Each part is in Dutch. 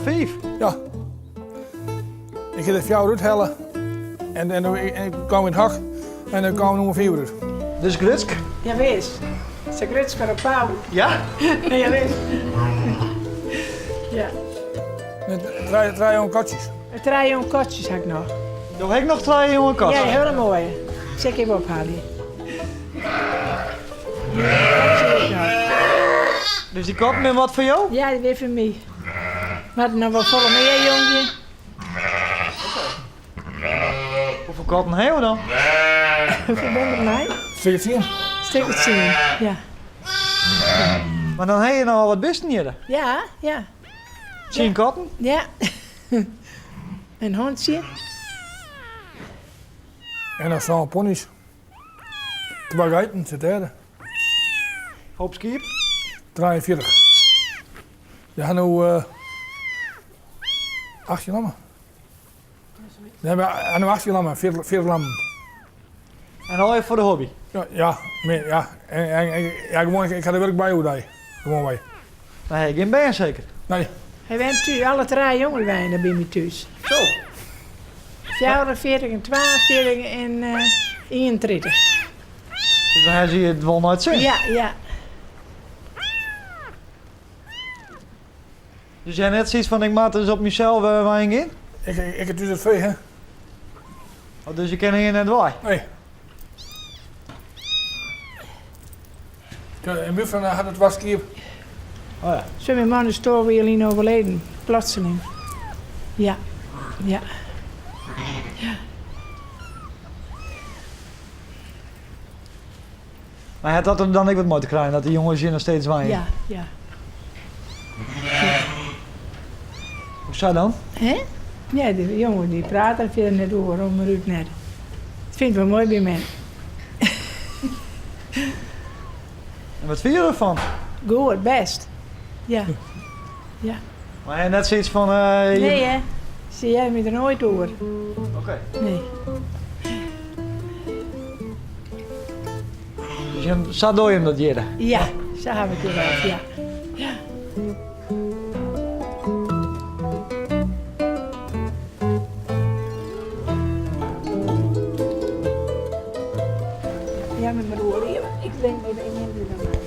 5. Ja. Ik ga de 4 uithellen. En ik kwam in het hak. En dan kwam nummer 4 uit. Dus Grutsk? Ja, wees. Ze grits voor een pauw. Ja? Ja, wees. Ja. Met 3 jonge katjes. Het rijden om kotjes heb ik nog. Dan heb ik nog 2 jonge katten. Ja, heel mooi. Zeg even ophalen. Dus die katten en wat voor jou? Ja, die weer voor mij. Maar nog wel volle meer, jongetje. Hoeveel katten hebben we dan? Hoeveel ben je mij? 14. Stuk het zien. Ja. Maar dan heb je nog wat beesten hier. Ja, ja. 10 katten? Ja. Een hondje. En dan staan ponies. 2 geiten, zit derde. Hoop skiep? 43. We gaan nu 18 lammen. We hebben nu 18 lammen, 40 lammen. En al even voor de hobby? Ja. Ja, gewoon, ik ga er werk bij hoe daar. Gewoon bij. Maar heb je geen bijen zeker? Nee. Hij bent thuis, alle 3 jongen wijnen bij me thuis. Zo. 44 en 42 en 31. Dus dan zie je het wel nooit zien. Ja, ja. Dus jij net zoiets van, ik maak dus op mezelf waarin in? Ik heb dus het vee, hè? Oh, dus je kent hier net waai? Nee. En buffen had het waskiep. Oh ja. Zo mijn man is toch weer in overleden. Plotseling. Ja. Ja. Maar had dat er dan ik wat mooi te krijgen, dat die jongens hier nog steeds waaien? Ja, ja. Hoe zou dan? Hè? Ja, die jongen die praat er verder net over, om Ruud net. Dat vind ik wel mooi bij mij. En wat vind je ervan? Goed, best. Ja. Ja. Maar jij net zoiets van... Nee hè? Zie jij me er nooit over? Oké. Nee. Dus je zat door hem dat jaren? Ja, zo heb ik het wel, ja. Ja. Ja, met mijn oren. Ik denk dat ik neem die bij mij.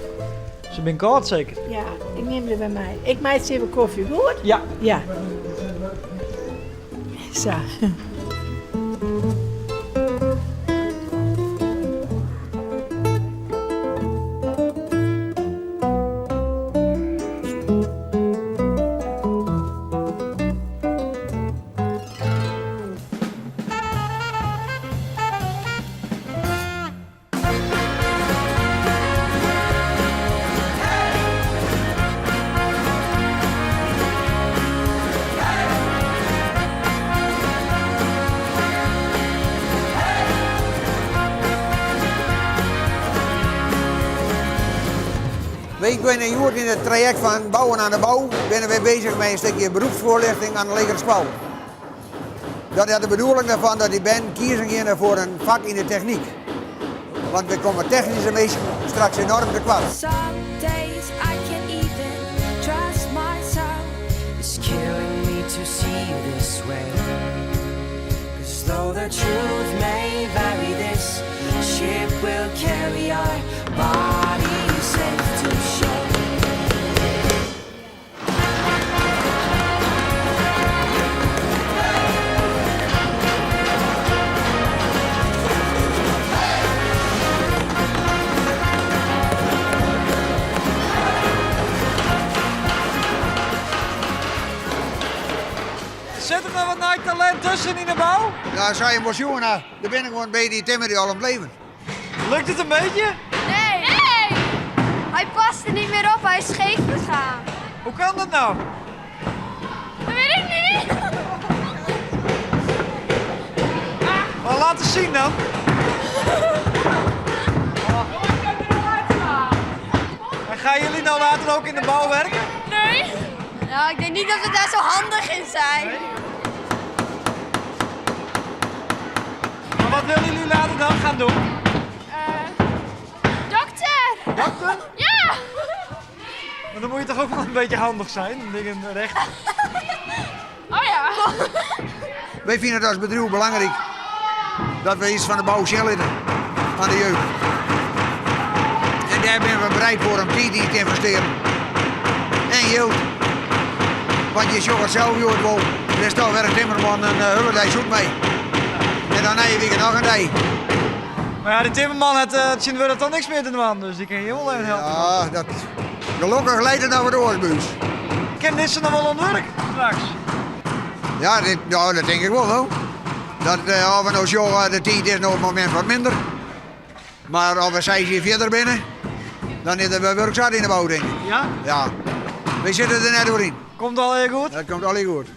Ze ben koud zeker? Ja, ik neem die bij mij. Ik maak even koffie, goed? Ja. Ja. Zo. Ik ben een jaar in het traject van bouwen aan de bouw. Ben weer bezig met een stukje beroepsvoorlichting aan de lagere school. Dat is de bedoeling daarvan dat ik ben kiezen gaan voor een vak in de techniek. Want we komen technische mensen straks enorm tekort. Some days I can't even trust myself. It's killing me to see you this way. 'Cause though the truth may vary, this ship will carry our bodies safe to shore. Zit er nog wat naar talent tussen in de bouw? Ja, zou je maar zien, daar ben ik gewoon bij die timmer die al ontbleven. Lukt het een beetje? Nee! Nee! Hij past er niet meer op, hij is scheef gegaan. Hoe kan dat nou? Dat weet ik niet! Maar laat eens zien dan. En gaan jullie nou later ook in de bouw werken? Nee! Ja, ik denk niet dat we daar zo handig in zijn. Maar wat willen jullie later dan gaan doen? Dokter! Dokter? Ja! Maar dan moet je toch ook wel een beetje handig zijn, dingen recht. Oh ja. Wij vinden het als bedrijf belangrijk dat we iets van de bouw zelf hebben aan de jeugd. En daar zijn we bereid voor om tijd in te investeren. En geld. Want je zoekt het zelf je het wel. Er is toch weer een timmerman en Hulledij zoekt mee. En dan heb je weer nog een dag. Maar ja, die timmerman het zien we dat dan niks meer te doen, dus die kan je wel even helpen. Ja, dat gelukkig leidt het naar de oorsbuis. Ken dit ze nog wel aan het werk straks? Ja, dat denk ik wel. Hoor. Dat of we nou zo de tijd is nog op het moment wat minder. Maar als we 6 jaar verder binnen, dan is er wel werkzaam in de bouw, denk ik. Ja? Ja, we zitten er net doorheen. Komt al heel goed? Dat komt alleen goed.